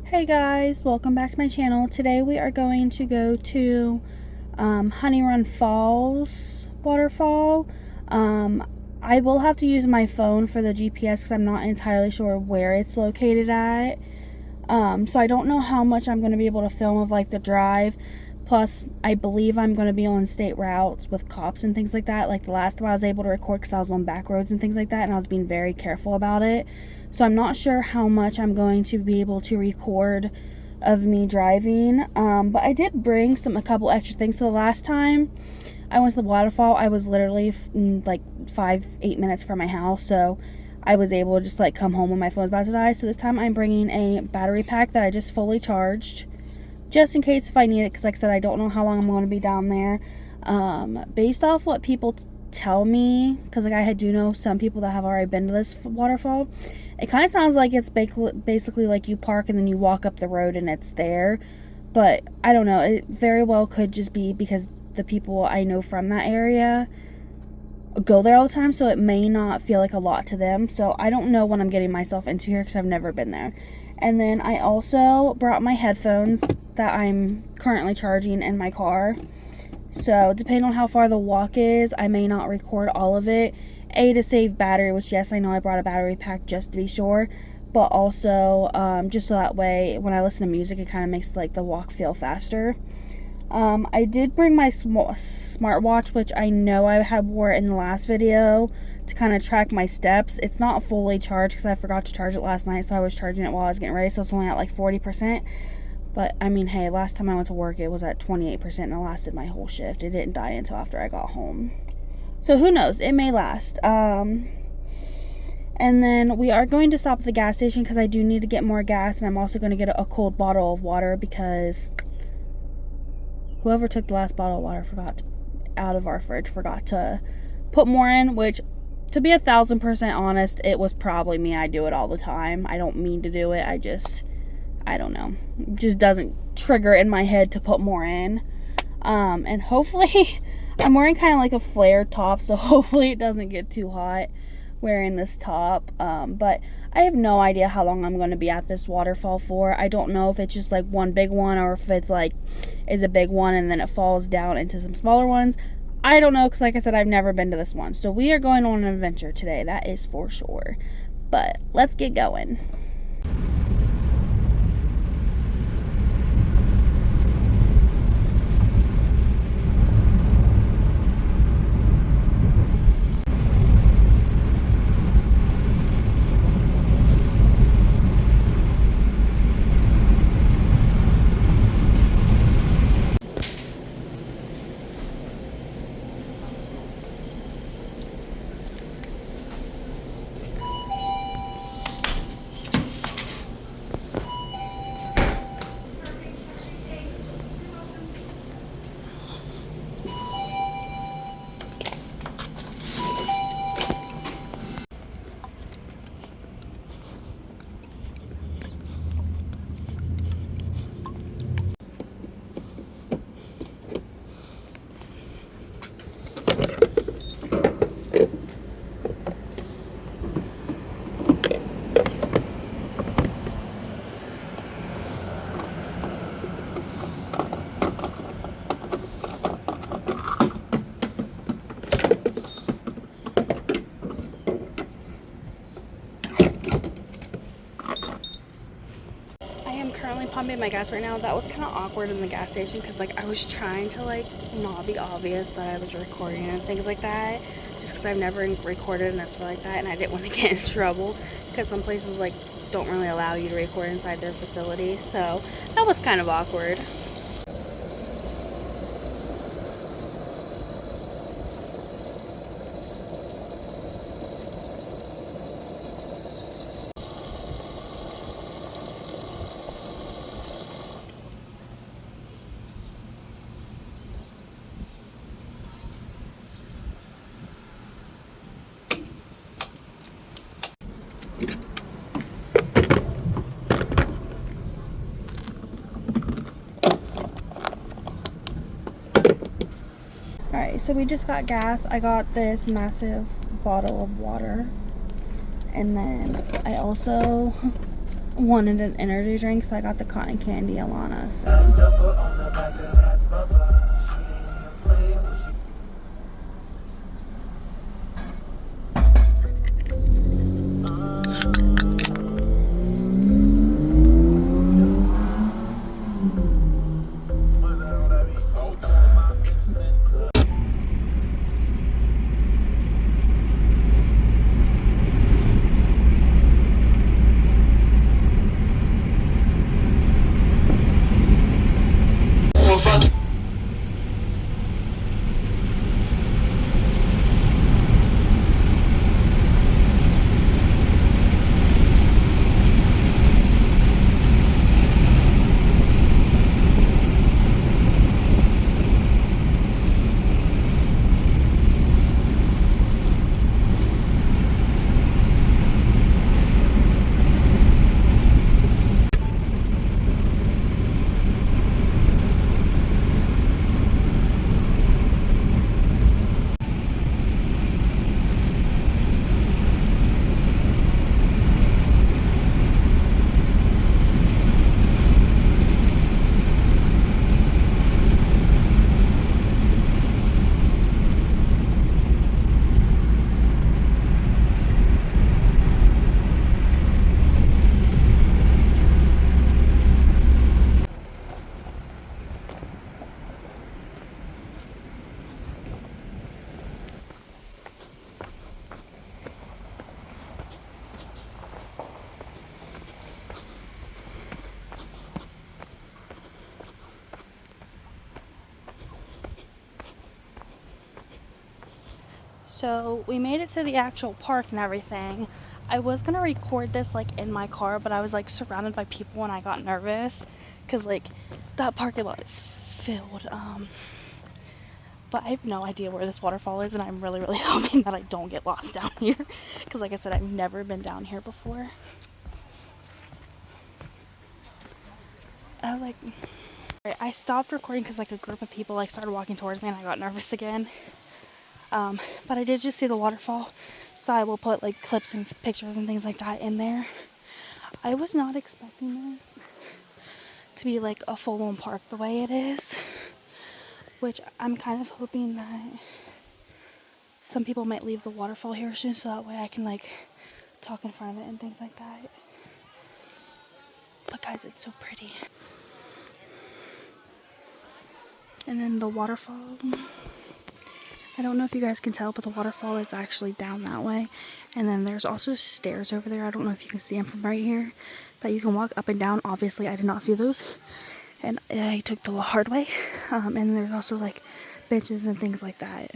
Hey guys, welcome back to my channel. Today we are going to go to Honeyrun Falls Waterfall. I will have to use my phone for the GPS because I'm not entirely sure where it's located at. So I don't know how much I'm going to be able to film of like the drive. Plus, I believe I'm going to be on state routes with cops and things like that. Like the last time I was able to record because I was on back roads and things like that, and I was being very careful about it. So I'm not sure how much I'm going to be able to record of me driving. But I did bring a couple extra things. So the last time I went to the waterfall, I was literally like 5-8 minutes from my house. So I was able to just like come home when my phone was about to die. So this time I'm bringing a battery pack that I just fully charged, just in case if I need it, because like I said, I don't know how long I'm going to be down there. Based off what people tell me, because like I do know some people that have already been to this waterfall, it kind of sounds like it's basically like you park and then you walk up the road and it's there. But I don't know, it very well could just be because the people I know from that area go there all the time, so it may not feel like a lot to them. So I don't know what I'm getting myself into here because I've never been there. And then I also brought my headphones that I'm currently charging in my car. So depending on how far the walk is, I may not record all of it. To save battery, which yes, I know I brought a battery pack just to be sure. But also, just so that way when I listen to music, it kind of makes like the walk feel faster. I did bring my smartwatch, which I know I had wore in the last video to kind of track my steps. It's not fully charged because I forgot to charge it last night, so I was charging it while I was getting ready, so it's only at like 40%. But I mean, hey, last time I went to work it was at 28% and it lasted my whole shift. It didn't die until after I got home, so who knows, it may last. And then we are going to stop at the gas station because I do need to get more gas, and I'm also going to get a cold bottle of water because whoever took the last bottle of water out of our fridge forgot to put more in, which, to be 1000% honest, it was probably me. I do it all the time. I don't mean to do it. I don't know. It just doesn't trigger in my head to put more in. And hopefully, I'm wearing kind of like a flare top, so hopefully it doesn't get too hot wearing this top. But I have no idea how long I'm going to be at this waterfall for. I don't know if it's just like one big one or if it's like is a big one and then it falls down into some smaller ones. I don't know because like I said, I've never been to this one. So we are going on an adventure today, that is for sure. But let's get going. Pumping my gas right now. That was kind of awkward in the gas station because like I was trying to like not be obvious that I was recording and things like that, just because I've never recorded and stuff like that, and I didn't want to get in trouble because some places like don't really allow you to record inside their facility, so that was kind of awkward. Alright, so we just got gas. I got this massive bottle of water. And then I also wanted an energy drink, so I got the cotton candy Alana. So. So we made it to the actual park and everything. I was gonna record this like in my car, but I was like surrounded by people and I got nervous because like that parking lot is filled. But I have no idea where this waterfall is, and I'm really hoping that I don't get lost down here because like I said, I've never been down here before. I was like, I stopped recording because like a group of people like started walking towards me and I got nervous again. But I did just see the waterfall, so I will put like clips and pictures and things like that in there. I was not expecting this to be like a full-on park the way it is, which I'm kind of hoping that some people might leave the waterfall here soon, so that way I can like talk in front of it and things like that. But guys, it's so pretty. And then the waterfall, I don't know if you guys can tell, but the waterfall is actually down that way. And then there's also stairs over there. I don't know if you can see them from right here, that you can walk up and down. Obviously, I did not see those, and I took the hard way. And there's also like benches and things like that.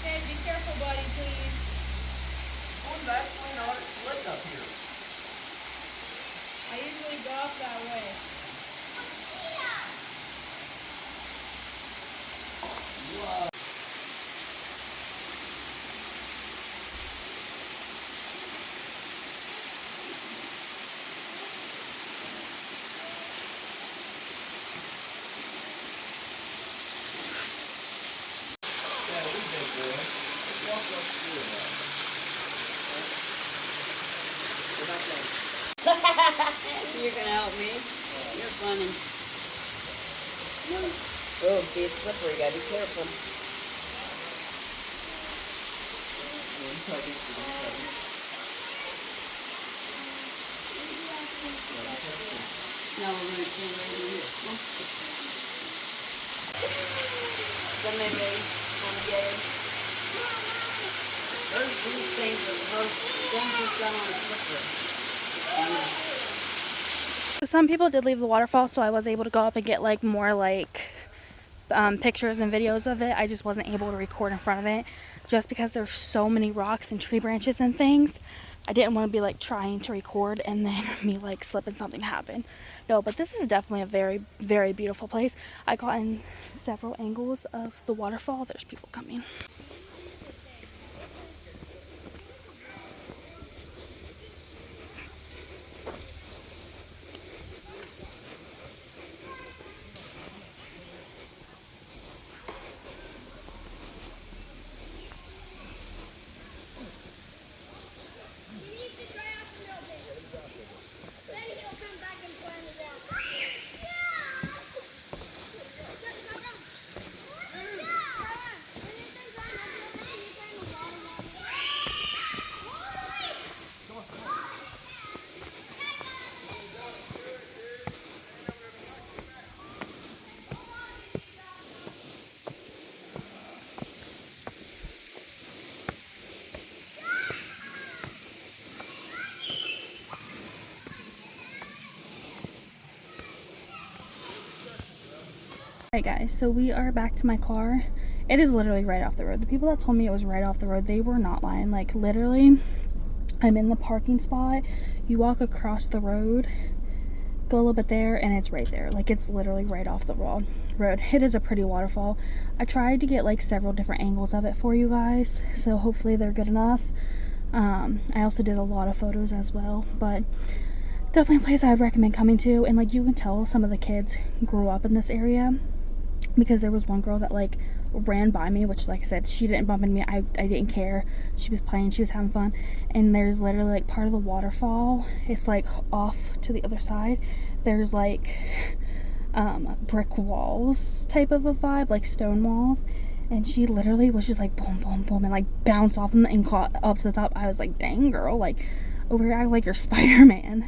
Okay, be careful, buddy, please. That's actually not a sled up here. You're gonna help me? You're funny. Oh, see, it's slippery. Gotta be careful. No, we're gonna stand right in here. Then maybe on the game. These things are done on a slippery. Some people did leave the waterfall, so I was able to go up and get like more like pictures and videos of it. I just wasn't able to record in front of it just because there's so many rocks and tree branches and things. I didn't want to be like trying to record and then me like slip and something happen. No, but this is definitely a very, very beautiful place. I got in several angles of the waterfall. There's people coming. Alright guys, so we are back to my car. It is literally right off the road. The people that told me it was right off the road, they were not lying. Like literally, I'm in the parking spot. You walk across the road, go a little bit there, and it's right there. Like it's literally right off the road. It is a pretty waterfall. I tried to get like several different angles of it for you guys, so hopefully they're good enough. I also did a lot of photos as well, but definitely a place I would recommend coming to. And like you can tell some of the kids grew up in this area, because there was one girl that like ran by me, which like I said, she didn't bump into me. I didn't care. She was playing, she was having fun. And there's literally like part of the waterfall, it's like off to the other side, there's like brick walls type of a vibe, like stone walls, and she literally was just like boom boom boom and like bounced off them and caught up to the top. I was like, dang girl, like over here act like you're Spider-Man.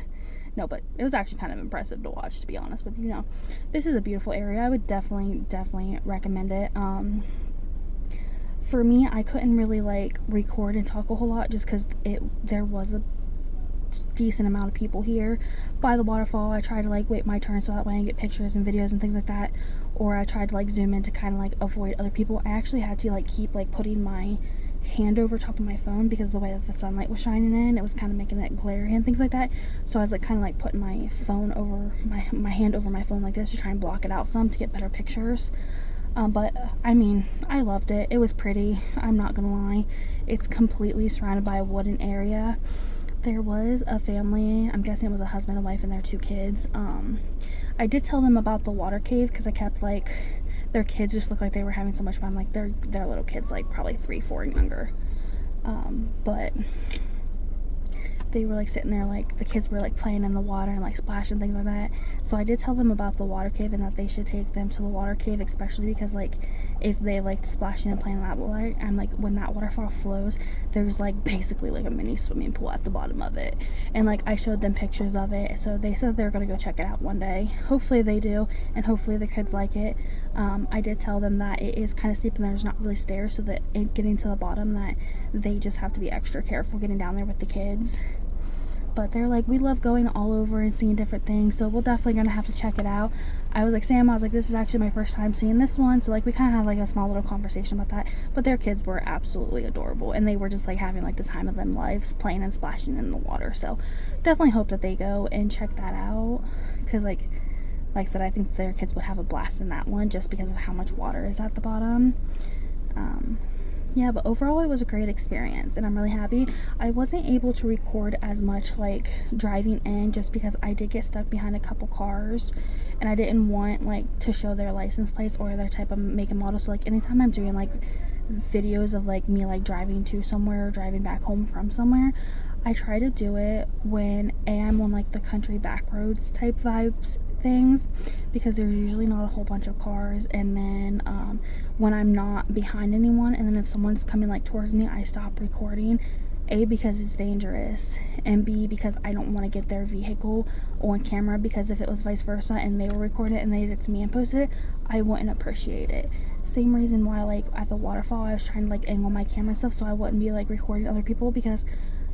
No, but it was actually kind of impressive to watch, to be honest with you. No, this is a beautiful area. I would definitely recommend it. For me, I couldn't really like record and talk a whole lot just because there was a decent amount of people here by the waterfall. I tried to like wait my turn so that way I can get pictures and videos and things like that, or I tried to like zoom in to kind of like avoid other people. I actually had to like keep like putting my hand over top of my phone because the way that the sunlight was shining in, it was kind of making it glary and things like that. So I was like kind of like putting my phone over my hand over my phone like this to try and block it out some to get better pictures. But I mean, I loved it. It was pretty, I'm not gonna lie. It's completely surrounded by a wooden area. There was a family, I'm guessing it was a husband and wife and their 2 kids. I did tell them about the water cave because I kept like, their kids just looked like they were having so much fun. Like they're little kids, like probably 3, 4 and younger. But they were like sitting there, like the kids were like playing in the water and like splashing, things like that. So I did tell them about the water cave and that they should take them to the water cave, especially because like if they liked splashing and playing in that water, and like when that waterfall flows, there's like basically like a mini swimming pool at the bottom of it. And like I showed them pictures of it, so they said they're gonna go check it out one day. Hopefully they do, and hopefully the kids like it. I did tell them that it is kind of steep and there's not really stairs, so that getting to the bottom, that they just have to be extra careful getting down there with the kids. But they're like, we love going all over and seeing different things, so we're definitely gonna have to check it out. I was like, Sam, I was like, this is actually my first time seeing this one, so like we kind of had like a small little conversation about that. But their kids were absolutely adorable, and they were just like having like the time of their lives playing and splashing in the water. So definitely hope that they go and check that out, because like I said, I think their kids would have a blast in that one just because of how much water is at the bottom. Yeah, but overall it was a great experience and I'm really happy. I wasn't able to record as much like driving in just because I did get stuck behind a couple cars and I didn't want like to show their license plates or their type of make and model. So like anytime I'm doing like videos of like me like driving to somewhere or driving back home from somewhere, I try to do it when I'm on like the country back roads type vibes things, because there's usually not a whole bunch of cars, and then when I'm not behind anyone, and then if someone's coming like towards me, I stop recording. A, because it's dangerous, and B, because I don't want to get their vehicle on camera, because if it was vice versa and they were recording it and they did it to me and posted it, I wouldn't appreciate it. Same reason why like at the waterfall I was trying to like angle my camera and stuff so I wouldn't be like recording other people, because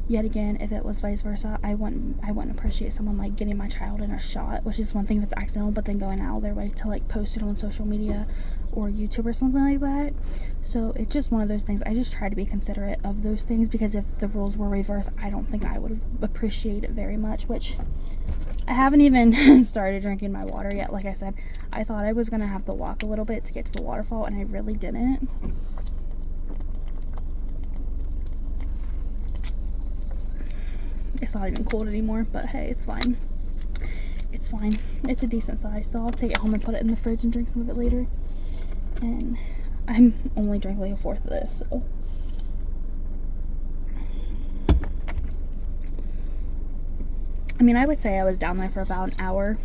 yet again, if it was vice versa, I wouldn't appreciate someone like getting my child in a shot, which is one thing if it's accidental, but then going out of their way to like post it on social media or YouTube or something like that. So it's just one of those things. I just try to be considerate of those things, because if the rules were reversed, I don't think I would appreciate it very much, which I haven't even started drinking my water yet. Like I said, I thought I was gonna have to walk a little bit to get to the waterfall, and I really didn't. It's not even cold anymore, but hey, it's fine. It's fine. It's a decent size, so I'll take it home and put it in the fridge and drink some of it later. And I'm only drinking like a fourth of this, so. I mean, I would say I was down there for about an hour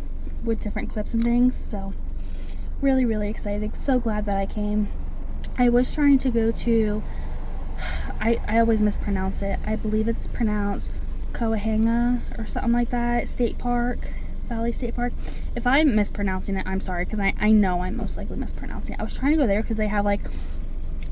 with different clips and things, so really, really excited. So glad that I came. I was trying to go to, I always mispronounce it. I believe it's pronounced Coahanga or something like that, State Park, Valley State Park. If I'm mispronouncing it, I'm sorry, because I know I'm most likely mispronouncing it. I was trying to go there because they have like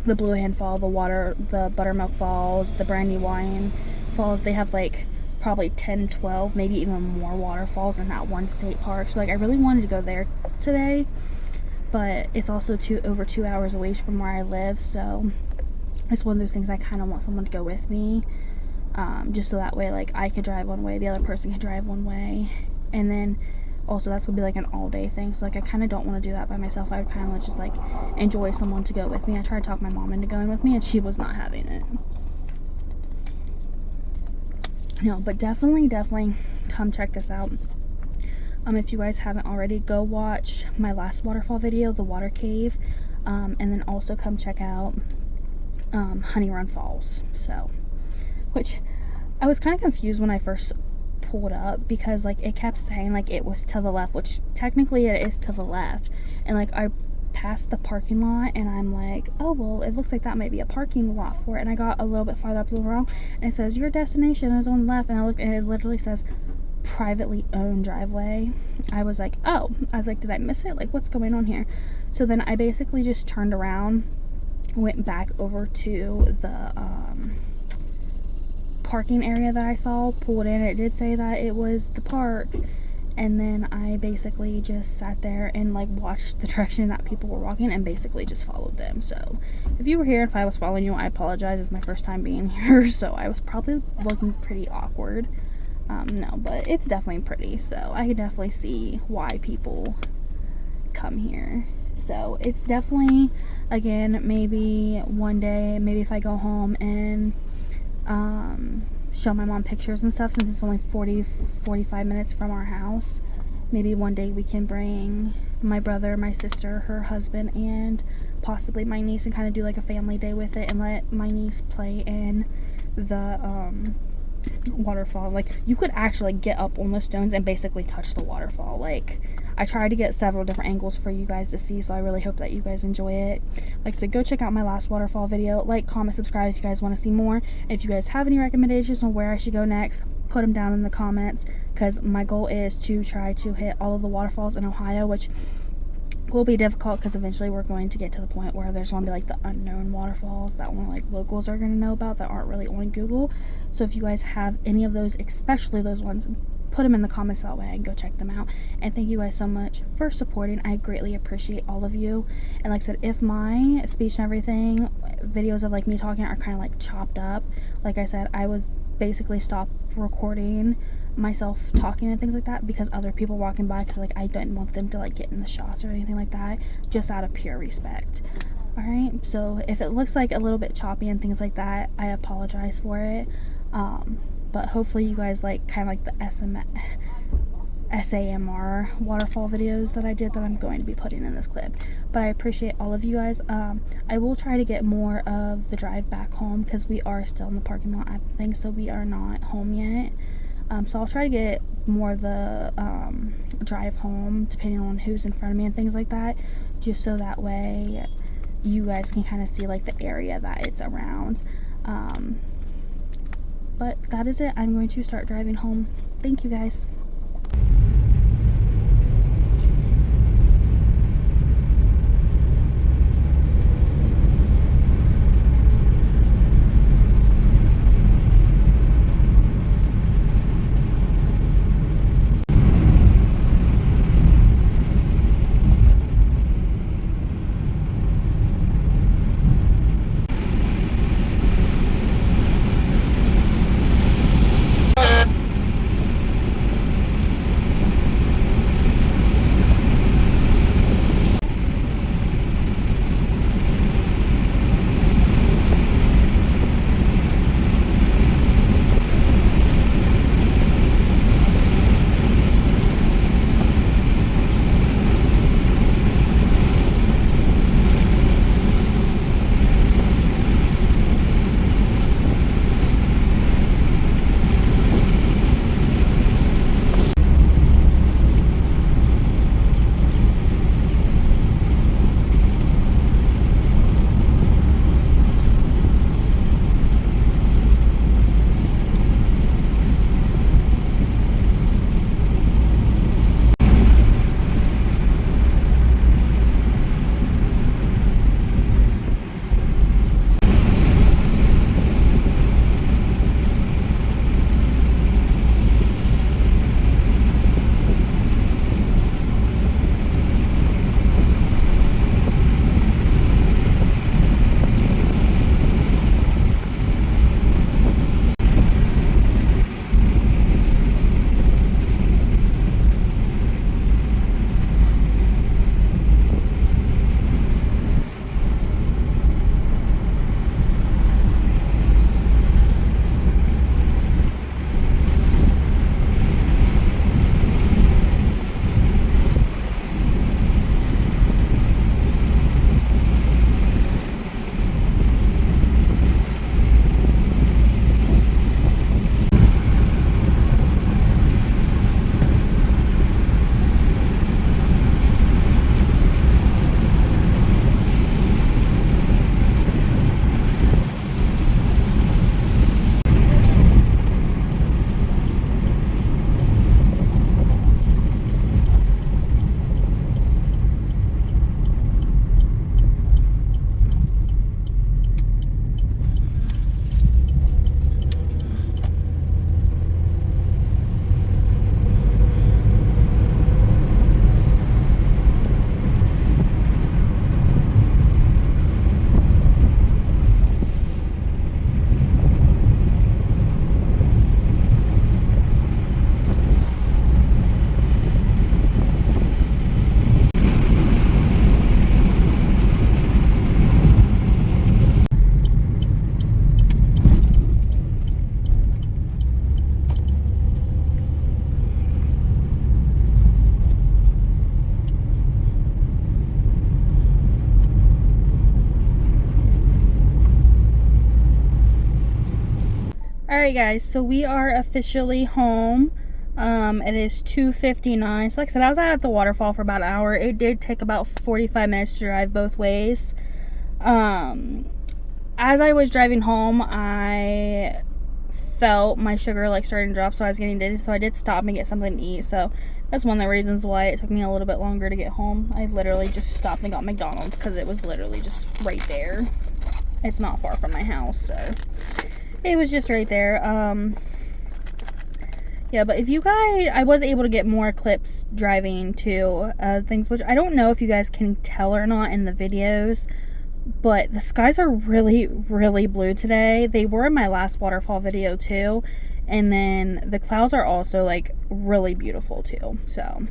the Blue Hand Fall, the Buttermilk Falls, the Brandywine Falls. They have like probably 10, 12, maybe even more waterfalls in that one state park. So like I really wanted to go there today, but it's also over 2 hours away from where I live, so it's one of those things I kind of want someone to go with me, just so that way like I could drive one way, the other person could drive one way, and then also that's gonna be like an all-day thing. So like I kind of don't want to do that by myself. I would kind of just like enjoy someone to go with me. I tried to talk my mom into going with me, and she was not having it. No, but definitely come check this out. If you guys haven't already, go watch my last waterfall video, the water cave, and then also come check out Honeyrun Falls. So, which I was kind of confused when I first pulled up, because like it kept saying like it was to the left, which technically it is to the left, and like I passed the parking lot and I'm like, oh well, it looks like that might be a parking lot for it, and I got a little bit farther up the road and it says your destination is on the left, and I looked and it literally says privately owned driveway. I was like, oh, I was like, did I miss it? Like, what's going on here? So then I basically just turned around, went back over to the parking area that I saw, pulled in. It did say that it was the park, and then I basically just sat there and like watched the direction that people were walking and basically just followed them. So if you were here, if I was following you, I apologize. It's my first time being here, so I was probably looking pretty awkward. No, but it's definitely pretty, so I could definitely see why people come here. So it's definitely, again, maybe one day, maybe if I go home and show my mom pictures and stuff, since it's only 45 minutes from our house, maybe one day we can bring my brother, my sister, her husband, and possibly my niece, and kind of do like a family day with it, and let my niece play in the waterfall. Like, you could actually get up on the stones and basically touch the waterfall. Like, I tried to get several different angles for you guys to see, so I really hope that you guys enjoy it. Like I said, go check out my last waterfall video. Like, comment, subscribe if you guys want to see more. If you guys have any recommendations on where I should go next, put them down in the comments, because my goal is to try to hit all of the waterfalls in Ohio, which will be difficult because eventually we're going to get to the point where there's going to be like the unknown waterfalls that only like locals are going to know about, that aren't really on Google. So if you guys have any of those, especially those ones, put them in the comments, that way I can go check them out. And thank you guys so much for supporting. I greatly appreciate all of you. And like I said, if my speech and everything, videos of like me talking are kind of like chopped up, like I said, I was basically stopped recording myself talking and things like that because other people walking by, because like I didn't want them to like get in the shots or anything like that, just out of pure respect. Alright, so if it looks like a little bit choppy and things like that, I apologize for it. But hopefully you guys like kind of like the SAMR waterfall videos that I did, that I'm going to be putting in this clip. but I appreciate all of you guys. I will try to get more of the drive back home because we are still in the parking lot at the thing, so we are not home yet. So I'll try to get more of the drive home depending on who's in front of me and things like that, just so that way you guys can kind of see like the area that it's around. But that is it. I'm going to start driving home. Thank you guys. Alright guys, so we are officially home. It is 2:59. So like I said, I was at the waterfall for about an hour. It did take about 45 minutes to drive both ways. As I was driving home, I felt my sugar like starting to drop, so I was getting dizzy, so I did stop and get something to eat. So that's one of the reasons why it took me a little bit longer to get home. I literally just stopped and got McDonald's because it was literally just right there. It's not far from my house, so it was just right there. Yeah, but if you guys, I was able to get more clips driving to things, which I don't know if you guys can tell or not in the videos, but the skies are really, really blue today. They were in my last waterfall video too, and then the clouds are also like really beautiful too. So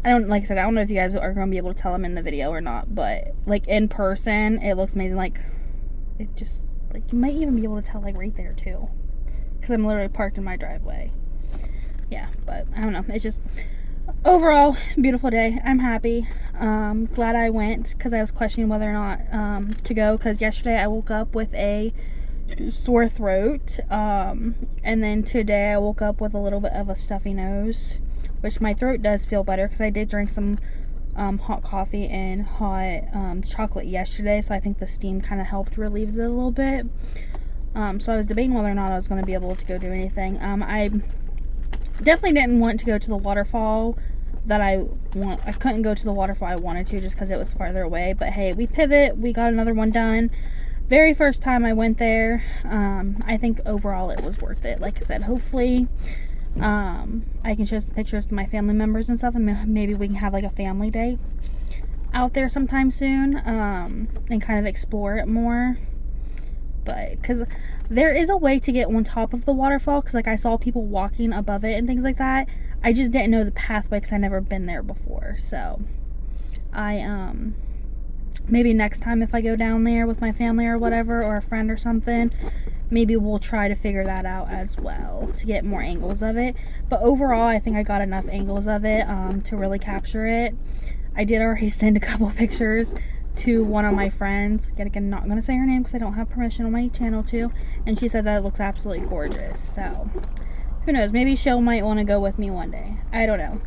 I don't, like I said, I don't know if you guys are going to be able to tell them in the video or not, but like in person, it looks amazing. Like it just, like you might even be able to tell like right there too, because I'm literally parked in my driveway. Yeah, but I don't know, it's just overall, beautiful day. I'm happy. Glad I went because I was questioning whether or not to go, because yesterday I woke up with a sore throat, and then today I woke up with a little bit of a stuffy nose, which my throat does feel better because I did drink some hot coffee and hot chocolate yesterday, so I think the steam kind of helped relieve it a little bit. So I was debating whether or not I was going to be able to go do anything. I definitely didn't want to go to the waterfall that I couldn't go to the waterfall I wanted to just because it was farther away, but hey, we pivot, we got another one done. Very first time I went there. I think overall it was worth it. Like I said, hopefully I can show some pictures to my family members and stuff, and maybe we can have like a family day out there sometime soon, and kind of explore it more. But because there is a way to get on top of the waterfall, because like I saw people walking above it and things like that. I just didn't know the pathway because I never been there before. So I maybe next time if I go down there with my family or whatever, or a friend or something, maybe we'll try to figure that out as well to get more angles of it. But overall, I think I got enough angles of it to really capture it. I did already send a couple pictures to one of my friends. Yet again, not going to say her name because I don't have permission on my channel to, and she said that it looks absolutely gorgeous. So who knows, maybe she might want to go with me one day. I don't know.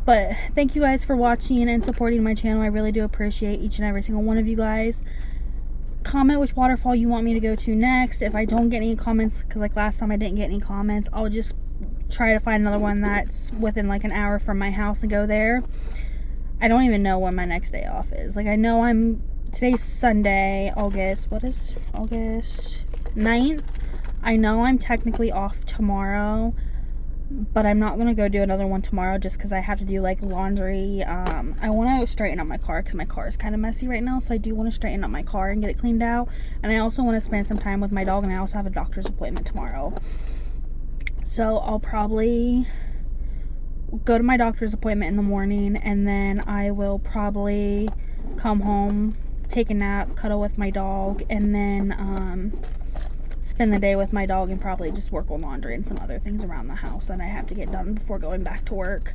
But thank you guys for watching and supporting my channel. I really do appreciate each and every single one of you guys. Comment which waterfall you want me to go to next. If I don't get any comments, because like last time I didn't get any comments, I'll just try to find another one that's within like an hour from my house and go there. I don't even know when my next day off is. Like I know today's Sunday, August 9th. I know I'm technically off tomorrow, but I'm not going to go do another one tomorrow just because I have to do like laundry. I want to straighten up my car because my car is kind of messy right now, so I do want to straighten up my car and get it cleaned out. And I also want to spend some time with my dog, and I also have a doctor's appointment tomorrow. So I'll probably go to my doctor's appointment in the morning, and then I will probably come home, take a nap, cuddle with my dog, and then spend the day with my dog and probably just work on laundry and some other things around the house that I have to get done before going back to work.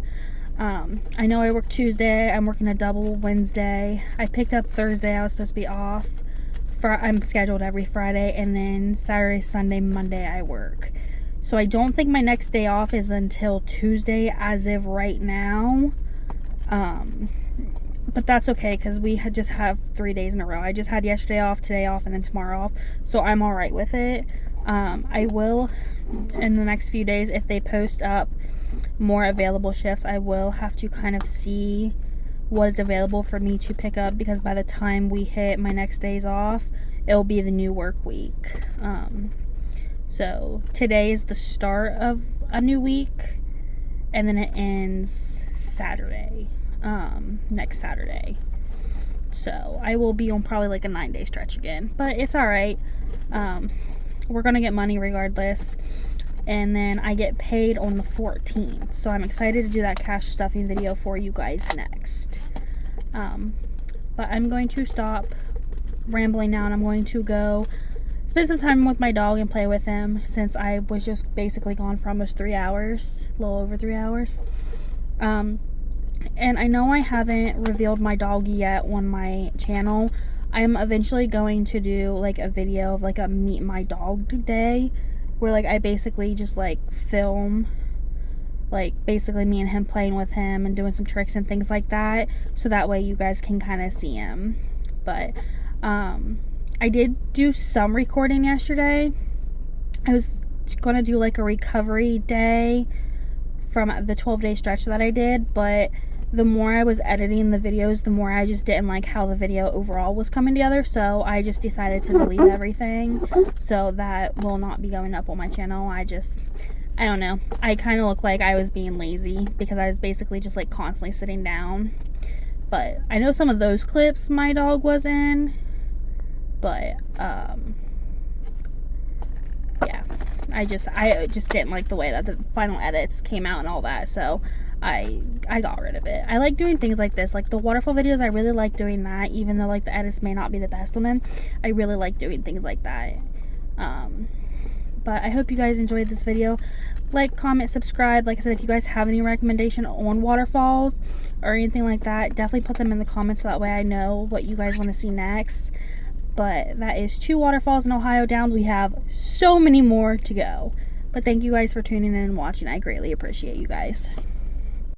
I know I work Tuesday. I'm working a double Wednesday. I picked up Thursday. I was supposed to be off. I'm scheduled every Friday, and then Saturday, Sunday, Monday I work. So I don't think my next day off is until Tuesday as of right now. But that's okay because we just have 3 days in a row. I just had yesterday off, today off, and then tomorrow off. So I'm all right with it. I will, in the next few days, if they post up more available shifts, I will have to kind of see what is available for me to pick up, because by the time we hit my next days off, it'll be the new work week. So today is the start of a new week, and then it ends Saturday. Next Saturday. So I will be on probably like a 9-day stretch again, but it's all right. We're gonna get money regardless, and then I get paid on the 14th, so I'm excited to do that cash stuffing video for you guys next. But I'm going to stop rambling now, and I'm going to go spend some time with my dog and play with him, since I was just basically gone for almost 3 hours, a little over 3 hours. And I know I haven't revealed my dog yet on my channel. I am eventually going to do like a video of like a meet my dog day, where like I basically just like film like basically me and him playing with him and doing some tricks and things like that, so that way you guys can kind of see him. But I did do some recording yesterday. I was gonna do like a recovery day from the 12-day stretch that I did, but the more I was editing the videos, the more I just didn't like how the video overall was coming together, so I just decided to delete everything. So that will not be going up on my channel. I don't know. I kind of look like I was being lazy because I was basically just like constantly sitting down. But I know some of those clips my dog was in, but yeah, I just didn't like the way that the final edits came out and all that, so I got rid of it. I like doing things like this, like the waterfall videos. I really like doing that, even though like the edits may not be the best on them. I really like doing things like that. But I hope you guys enjoyed this video. Like, comment, subscribe. Like I said, if you guys have any recommendation on waterfalls or anything like that, definitely put them in the comments so that way I know what you guys want to see next. But that is 2 waterfalls in Ohio down. We have so many more to go. But thank you guys for tuning in and watching. I greatly appreciate you guys.